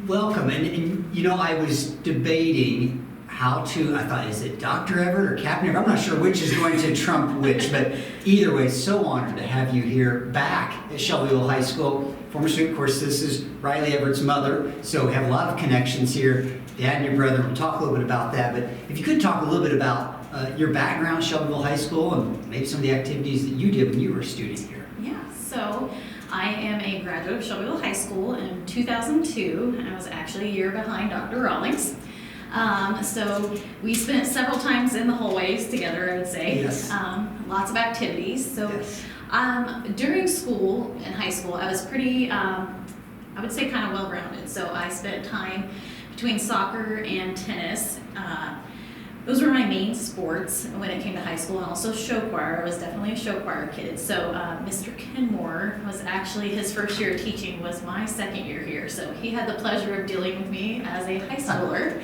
Welcome. And you know, I was debating I thought, is it Dr. Everett or Captain Everett? I'm not sure which is going to trump which, but either way, so honored to have you here back at Shelbyville High School. Former student, of course, this is Riley Everett's mother, so we have a lot of connections here. Dad and your brother, we'll talk a little bit about that, but if you could talk a little bit about your background at Shelbyville High School and maybe some of the activities that you did when you were a student here. Yeah, so I am a graduate of Shelbyville High School in 2002, and I was actually a year behind Dr. Rawlings. So we spent several times in the hallways together, I would say. Yes. Lots of activities. So Yes. During school, in high school, I was pretty, I would say kind of well-rounded. So I spent time between soccer and tennis. Those were my main sports when it came to high school, and also show choir. I was definitely a show choir kid. So Mr. Kenmore was actually, his first year of teaching was my second year here. So he had the pleasure of dealing with me as a high schooler,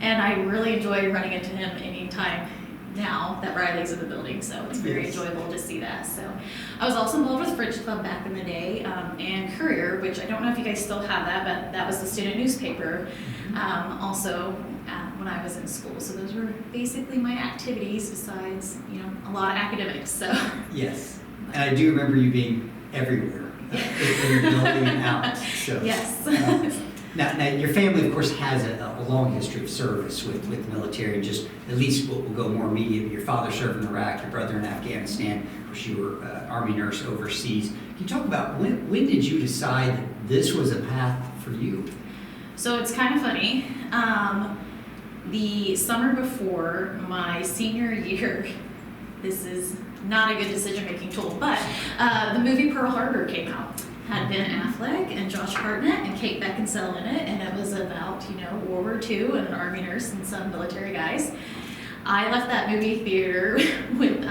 and I really enjoy running into him anytime now that Riley's in the building. So it's very enjoyable to see that. So I was also involved with Fridge Club back in the day, and Courier, which I don't know if you guys still have that, but that was the student newspaper. Also when I was in school. So those were basically my activities besides, you know, a lot of academics. So Yes, and I do remember you being everywhere in the building and out. So, yes. Now, your family, of course, has a long history of service with the military, and just at least we'll go more immediate. Your father served in Iraq, your brother in Afghanistan. Of course, you were an Army nurse overseas. Can you talk about when did you decide that this was a path for you? So it's kind of funny. The summer before my senior year, this is not a good decision-making tool, but the movie Pearl Harbor came out. Had Ben Affleck and Josh Hartnett and Kate Beckinsale in it, and it was about, you know, World War II and an Army nurse and some military guys. I left that movie theater with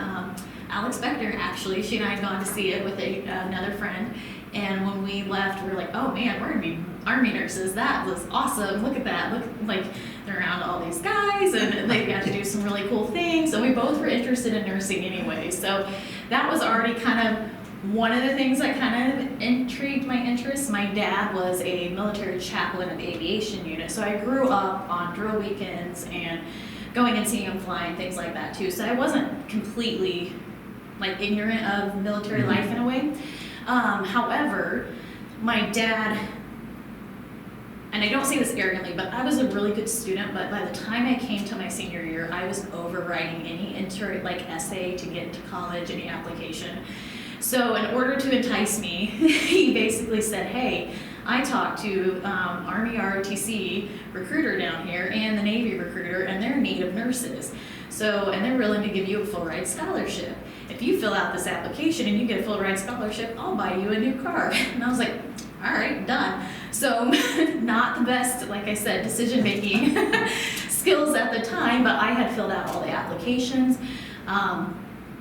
Alex Beckner, actually. She and I had gone to see it with another friend, and when we left, we were like, oh man, we're gonna be Army nurses. That was awesome. Look at that. Look, like, they're around all these guys, and they got to do some really cool things. So we both were interested in nursing anyway. So that was already kind of one of the things that kind of intrigued my interest. My dad was a military chaplain at the aviation unit, so I grew up on drill weekends and going and seeing him fly and things like that too. So I wasn't completely like ignorant of military life in a way. However, my dad, and I don't say this arrogantly, but I was a really good student, but by the time I came to my senior year, I was overwriting any essay to get into college, any application. So in order to entice me, he basically said, hey, I talked to Army ROTC recruiter down here and the Navy recruiter, and they're in need of nurses. So, and they're willing to give you a full ride scholarship. If you fill out this application and you get a full ride scholarship, I'll buy you a new car. And I was like, all right, done. So not the best, like I said, decision-making skills at the time, but I had filled out all the applications.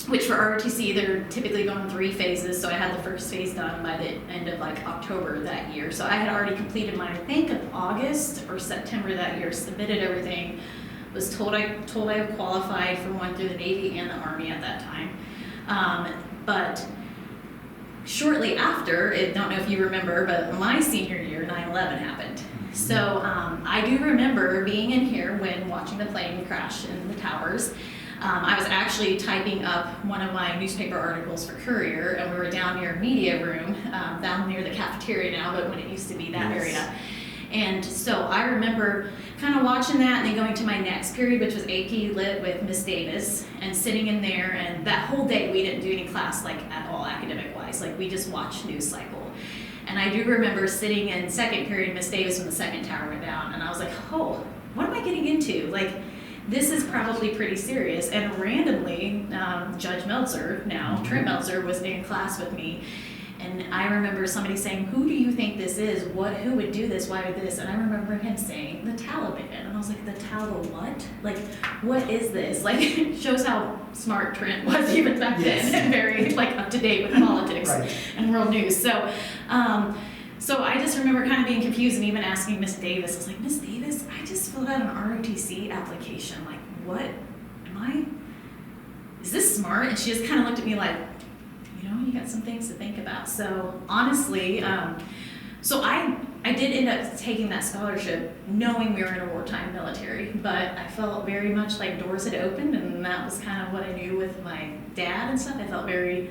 Which for ROTC, they're typically going 3 phases, so I had the first phase done by the end of like October that year. So I had already completed mine, I think of August or September that year, submitted everything, was told I qualified for one through the Navy and the Army at that time. But shortly after, I don't know if you remember, but my senior year, 9/11 happened. So I do remember being in here when watching the plane crash in the towers. I was actually typing up one of my newspaper articles for Courier, and we were down near media room, down near the cafeteria now, but when it used to be that area. And so I remember kind of watching that and then going to my next period, which was AP Lit with Miss Davis, and sitting in there, and that whole day we didn't do any class like at all academic-wise, like we just watched news cycle. And I do remember sitting in second period, Miss Davis, when the second tower went down, and I was like, oh, what am I getting into? Like, this is probably pretty serious. And randomly, Judge Meltzer, now Trent Meltzer, was in class with me. And I remember somebody saying, who do you think this is? Who would do this? Why would this? And I remember him saying, the Taliban. And I was like, the Taliban what? Like, what is this? Like, it shows how smart Trent was even back then, and very, like, up to date with politics and world news. So, so I just remember kind of being confused and even asking Miss Davis. I was like, Miss Davis, I just filled out an ROTC application. Like, what? Is this smart? And she just kind of looked at me like, you know, you got some things to think about. So honestly, so I I did end up taking that scholarship knowing we were in a wartime military, but I felt very much like doors had opened, and that was kind of what I knew with my dad and stuff. I felt very,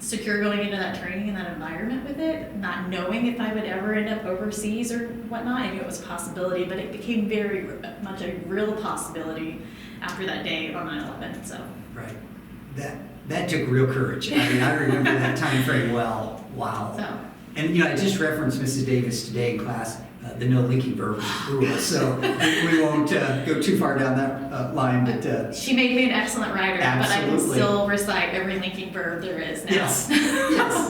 secure going into that training and that environment with it, not knowing if I would ever end up overseas or whatnot. I knew it was a possibility, but it became very much a real possibility after that day on 9/11. So. Right. That took real courage. I mean, I remember that time frame well. Wow. So. And I just referenced Mrs. Davis today in class, the no linking verb rule. So we won't go too far down that line. But she made me an excellent writer, absolutely. but I can still recite every linking verb there is now. Yes. Yes.